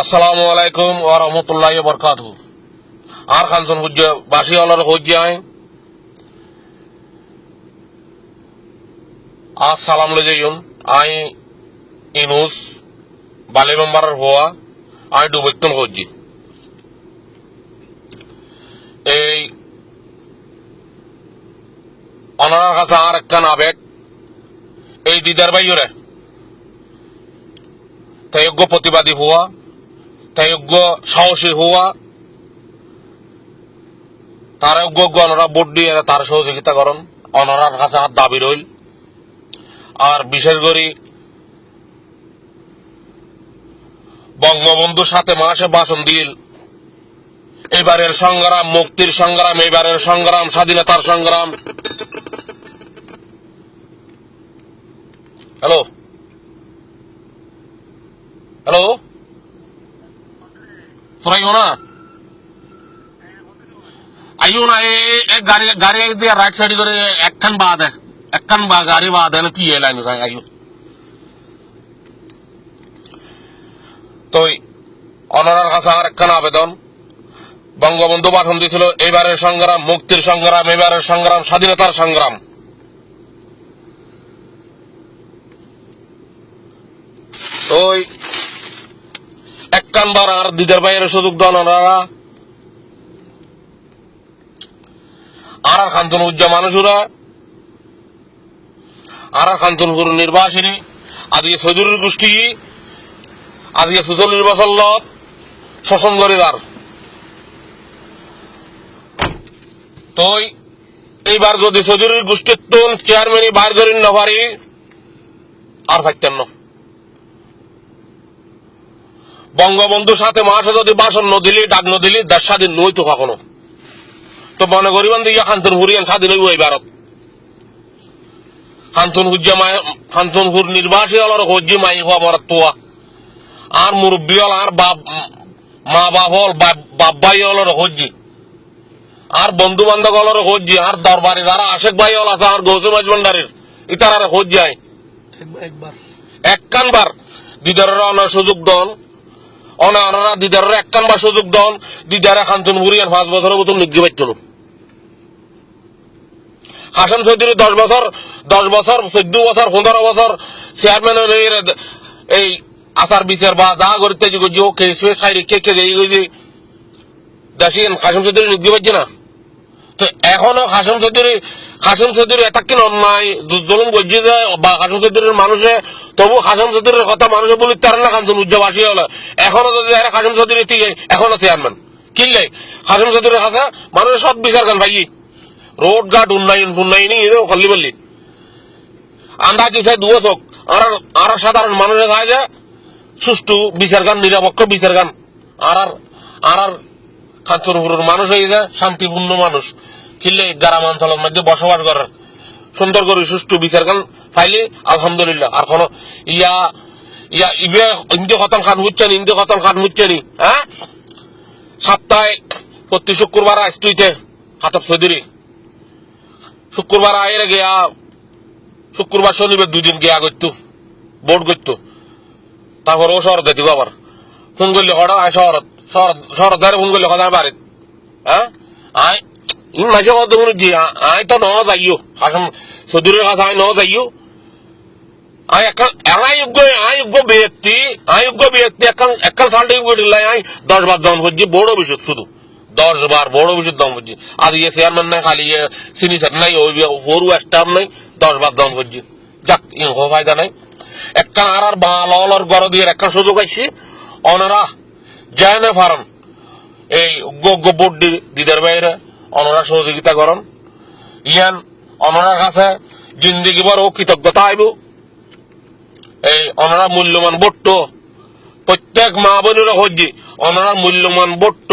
আসসালামু আলাইকুম ওয়া রাহমাতুল্লাহি ওয়া বারাকাতুহু। আর খানজন হুজ্জা বাসি হলার হুজ্জায় আসসালাম আলাইকুম। আই ইনুস বালে মেম্বারের হওয়া আই ডুবৈতন হজ্জি এই অনার কাছে আর একটা আবেগ এই দিদার ভাইরে তাইয়োগ্য প্রতিবাদী হওয়া, তাইয়োগ্য সাহসী হওয়া, তার যোগ্য অনারা ভোট দিয়ে তার সহযোগিতা করেন, অনারার কাছে আর দাবি রইল। আর বিশেষ করে বঙ্গবন্ধু 7 মাসে ভাষণ দিল এবারের সংগ্রাম মুক্তির সংগ্রাম, এবারের সংগ্রাম স্বাধীনতার সংগ্রাম। হ্যালো হ্যালো তোরাই না আইও না গাড়ি গাড়ি দিয়ে রাইট সাইড করে একখান বা গাড়ি বাদ এনে কি এলাইন আইও তো অনারার কাছে আর একখান আবেদন। বঙ্গবন্ধু ভাষণ দিয়েছিল এবারের সংগ্রাম মুক্তির সংগ্রাম, এবারের সংগ্রাম স্বাধীনতার সংগ্রাম। ওই একখান বার আর দিদার ভাইয়ের সুযোগ দেন ওনারা আর খান্তন উজ্জা মানুষরা আর খান্তনপুর নির্বাসিনী আজকে সৈদুরের গোষ্ঠী আজকে ৪৬ বছর লত শোষণ করিদার। তো এইবার যদি সৈদুরের গোষ্ঠীর তোন চেয়ারম্যানই বাইর করি না পারি আর পাইতেন না। বঙ্গবন্ধু 7 মাসে যদি ভাষণ নদিলি ডাক নদিলি দেশ স্বাধীন নই তো কখনো। তো মনে করিবেন দিকে খান্তনপুর স্বাধীন হইব এই ভারত। খান্তনপুর নির্বাসী হল হজ্জি মাই হওয়া মরাত তোয়া আর মুরব্বী হল আর মা বাপ হল বাপ ভাই হল হজ্জি আর বন্ধু বান্ধব হল হজ্জি আর দরবারে যারা আশেক ভাই হল আছে আর গৌসে মাঝভান্ডারের ইতারা হজ্জায় একখান বার দিদারের অনার সুযোগ দন অনারা দিদারের একখান বার সুযোগ দন দিদারে খান্তনপুরি 5 বছরের মতন নিগ্গি পাইত না। হাসান চৌধুরী 10 বছর 14 বছর 15 বছর চেয়ারম্যান এই আচার বিচার বা যা করতে দেশি হাসান চৌধুরী নিগ্গি পাইছে না। তো এখনো হাসান চৌধুরী এতক্ষণ অন্যায় জুলুম করছে যে বা হাসান চৌধুরীর মানুষে তবু হাসান চৌধুরীর কথা মানুষে বলি তার না খান্তন উজ্জাবাসী হলো এখনো যদি হাসান চৌধুরী ঠিক এখনো চেয়ারম্যান কিনলে হাসান চৌধুরীর কাছে মানুষের সব বিচার গান ভাই রোড ঘাট উন্নয়ন এও খালি বললি আন্দাজ দিছে দুয়ো চোখ আর সাধারণ মানুষের কাছে যে সুষ্ঠু বিচার গান নিরপেক্ষ বিচার গান আর খান্তনপুরের মানুষ হয়ে যায় শান্তিপূর্ণ মানুষ কিনলে গ্রাম অঞ্চলের মধ্যে বসবাস করার সুন্দর করে সুষ্ঠু বিচার গান ফাইলে আলহামদুলিল্লাহ। আর কোন ইন্দি খতম খান হচ্ছে নি হ্যাঁ সপ্তাহে প্রতি শুক্রবার আসতুইতে খাতব চৌধুরী শুক্রবার আয়ের গিয়া শুক্রবার শনিবার 2 দিন গিয়া করতো বোর্ড করতো তারপর ও শহর দিতে আবার ফোন করলে হঠাৎ আয় শহর ধরে ফোন করলে হঠাৎ বাড়িত হ্যাঁ আয় ইন মাসে কত শুনেছি আয় তো ন যাইও হাসান চৌধুরীর কাছে আয় ন যাইও আয়োগ্য ব্যক্তি একখান সাল আয় 10 বার দম করছি বড় বিষয় শুধু 10 বার বড় বিষয় দম করছি আজ ইয়ে চেয়ারম্যান নাই খালি সিনিসার নাই ওর স্টাফ নাই 10 বার দম করছি যাক ফায়দা নাই একখান আর ভালো গড় দিয়ে একখান সুযোগ আইসি অনারা যায় না ফারন এই ভোট দিদার বাইরে অনারা সহযোগিতা করেন ইয়ান অনারার কাছে জিন্দিগি বড় কৃতজ্ঞতা আইব। এই অনারা মূল্যবান ভোট প্রত্যেক মা বোনেরা হজ্জি অনারা মূল্যবান ভোট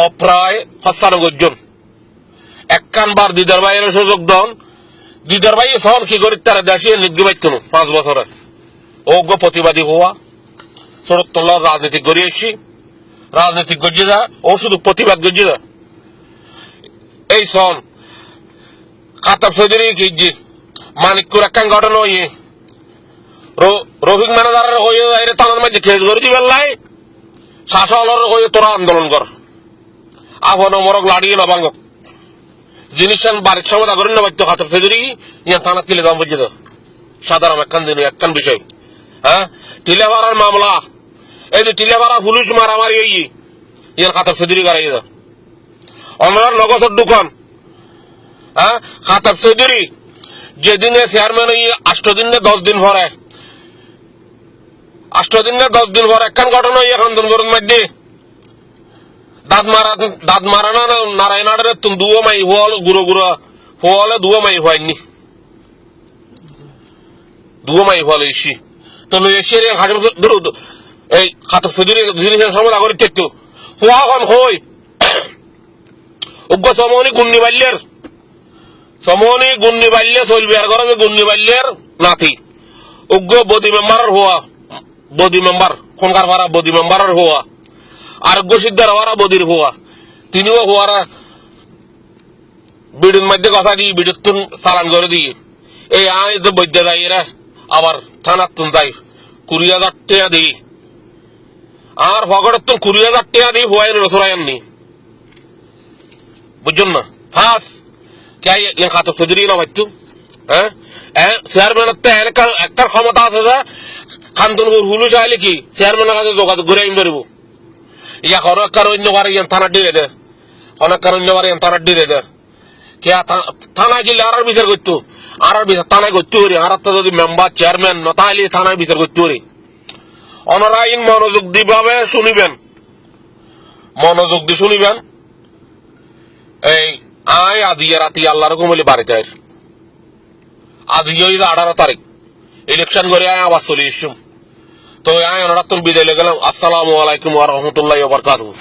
অপ্রায় 95 জন একখান বার দিদার বাইরে সুযোগ দন দিদার ভাই সব কি করি তারা দেশে নিগ্গি পাইত না 5 বছরে অজ্ঞ প্রতিবাদী হওয়া শরৎতলা রাজনীতি করে এসছি রাজনীতি গজিয়ে যা ও শুধু প্রতিবাদ গজিয়ে যা এই সন খাতাব চৌধুরী কি মানিকপুর একখান ঘটনা হইয়ে রফিক ম্যানেজারের হয়ে তাদের মধ্যে কেস করে দিবেন লাই শাসনের হয়ে তোরা আন্দোলন কর, আহ্বান মরক লাড়িয়ে না ভাঙক জিনিস বাড়ির সময় করেন না বাধ্য খাতার ফেজুরি ইয়ান থানা কিলে দাম বুঝে সাধারণ একখান দিন একখান বিষয়। হ্যাঁ, টিলেভাড়ার মামলা, এই যে টিলেভাড়া পুলিশ মারামারি ইয়ান খাতার ফেজুরি করাই দা অনরার নগদের দোকান। হ্যাঁ, খাতার ফেজুরি যেদিনে চেয়ারম্যান 8 দিন না 10 দিন ভরে 8 দিন না 10 দিন ভরে একখান ঘটনা এখন দিন গরম মধ্যে দাঁত মারা না নারায়ণাড়ের তুমি দুয়ো মাই হল গুঁড়ো গুঁড়ো হলে দুয়ো মাই হয়নি দুয়ো মাই হল এসি তো এসে হাজার ধরো এই খাতক ফেজুরি জিনিসের সময় আগরে টেকতো হওয়া কম হই উগ্র সমনি গুন্ডি বাল্যের চলবে আর ঘরে গুন্ডি বাল্যের নাতি উগ্র বডি মেম্বারের হওয়া বডি মেম্বার খনকার ভাড়া বডি মেম্বারের হওয়া আরোগ্য সিদ্ধার হওয়ারা বদির হওয়া তিনিও হওয়ারা বিড়ির মধ্যে কথা দিয়ে বিড়ির তুন চালান করে দিয়ে এই আয় তো বৈদ্য যায় এরা আবার থানার তুন তাই 20,000 টাকা দিই আর ফগড়ের তুন 20,000 টাকা দিই হওয়াই রসরায়নি বুঝছেন না ফাঁস কে খাতক চৌধুরী না ভাইতু। হ্যাঁ, চেয়ারম্যানের তো একটা ক্ষমতা আছে যে খান্তনপুর হুলু চাইলে কি চেয়ারম্যানের কাছে যোগাযোগ করে আইন পারিব ইয়া অনেককার অন্য বারে থানা ডিরে দে অনেককার অন্য বারে থানা ডিরে দে কে থানায় গেলে আর বিচার করতো আর বিচার থানায় করতে পারি আর যদি মেম্বার চেয়ারম্যান ন তাহলে থানায় বিচার করতে পারি। ওনারা আইন মনোযোগ দিভাবে শুনিবেন, মনোযোগ দিয়ে শুনিবেন। এই আয় আজিয়ে রাতি আল্লাহর ঘুমলি বাড়িতে আজকে 18 তারিখ ইলেকশন করে আয় আবার চলে এসছুম তো আয় ওনারা তুমি বিদায় গেলাম। আসসালামু আলাইকুম ওয়া রাহমাতুল্লাহি ওয়া বারাকাতুহু।